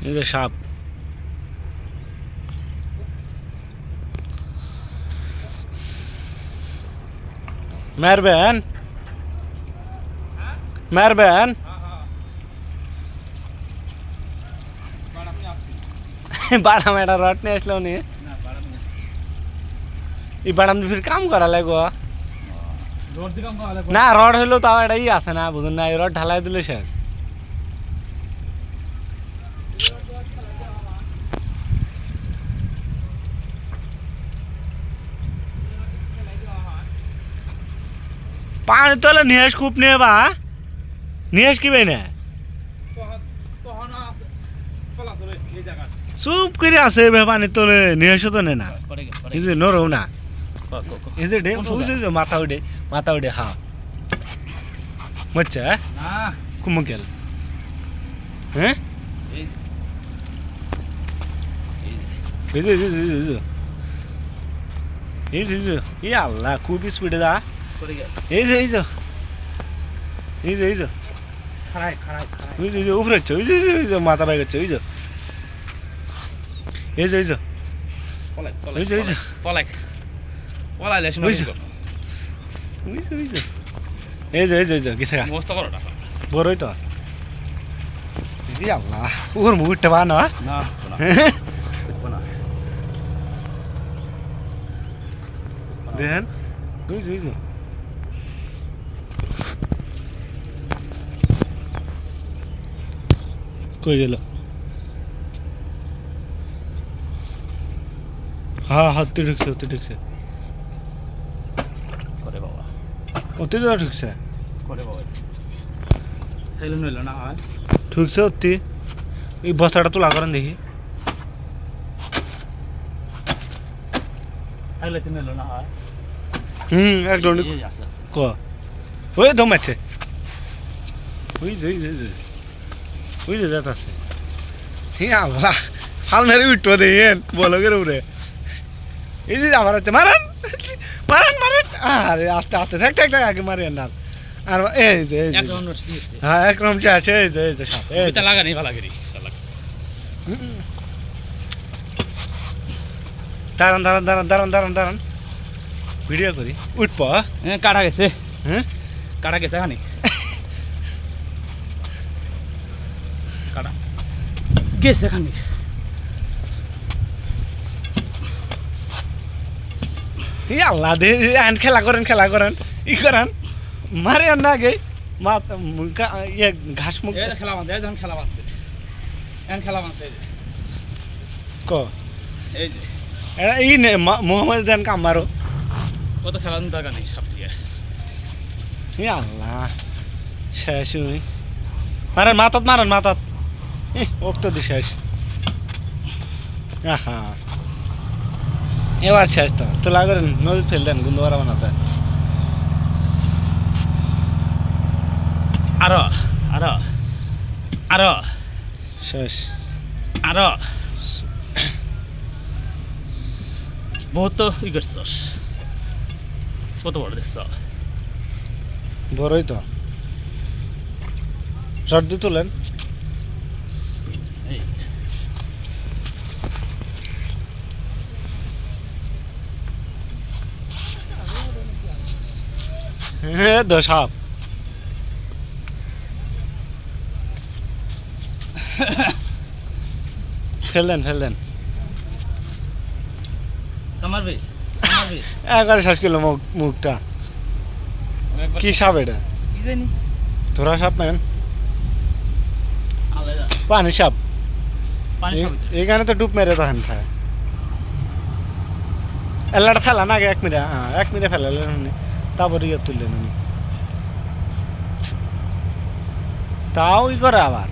এই যে সাপ। মারবেন মারবেন বাড়াম এটা রড নিয়ে আসলো নি এই বাড়াম ফির কাম করা লাগবো না রড হইলেও তাও এটাই আছে না বুঝুন না এই রড ঢালাই দিলে শেষ পানি তোলে নিয়েস খুব নিয়ে বা নিয়েস কি ভাই না চুপ করে আছে পানি তোলে নিয়েস তো নে না এই যে নরও না এই যে মাথা উঠে হা মরছে কুমুক গেল হ্যাঁ এই আল্লাহ খুব স্পিডে দা এই যে উপরে হচ্ছে ওই যে মাথা বাইক হচ্ছে ওই যে বড়ই তো আল্লাহ ওর মুখটা বা না দেখেন কই গেল হ্যাঁ হাতে ঢুকছে অতি ঢুকছে ঢুকছে অতি এই বস্তাটা তোলা করেন দেখি একদম ক ওই দম আছে ওই যে যাত আছে আল্লাহ ফাল মেরে উঠবো দেখেন বলো করে উড়ে এই যে আমার হচ্ছে মারেন আরে আস্তে থাক আগে মারেন না আর এই যে হ্যাঁ একরকম আছে এই যে সাপ লাগানি ভালো করি দাঁড়ান ভিডিও করি উঠব কাটা গেছে খানি কাটা গেছে খানি আল্লাহ দে খেলা করেন ই করেন মারে না আগে ঘাস মুখ খেলা বাঁধছে ক এই যে মোহাম্মদ দেন কাম মারো কত খেলা দরকার নেই সব দিয়ে আল্লাহ শেষ মারেন মাথাত ওক তো শেষ হ্যাঁ এবার শেষ তো লাগেন নদী ফেল দেন গুন্দুয়ারা বানাতে আরো শেষ আরো বহুত ই করছস কত বড় দেখছ বড়ই তো সর্দি তুলেন সাপ ফেল দেন একবারে শেষ করলো মুখটা কি সাপ এটা ধরা সাপ নেন পানি সাপ এখানে তো ডুব মেরে তখন খায় এলাটা ফেলা না আগে 1 মিনিট ফেলালেন তারপরে ইয়ে তুললেন উনি তাও ই করে আবার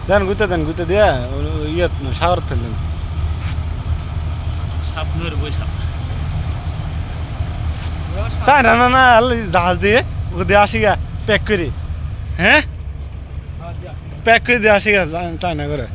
দেন গুতে দিয়ে ইয়ে সাগর ফেললেন চাই না জাহাজ দিয়ে ওকে দিয়ে আসি গা প্যাক করে হ্যাঁ প্যাক করে দিয়ে আসি গা চাই না করে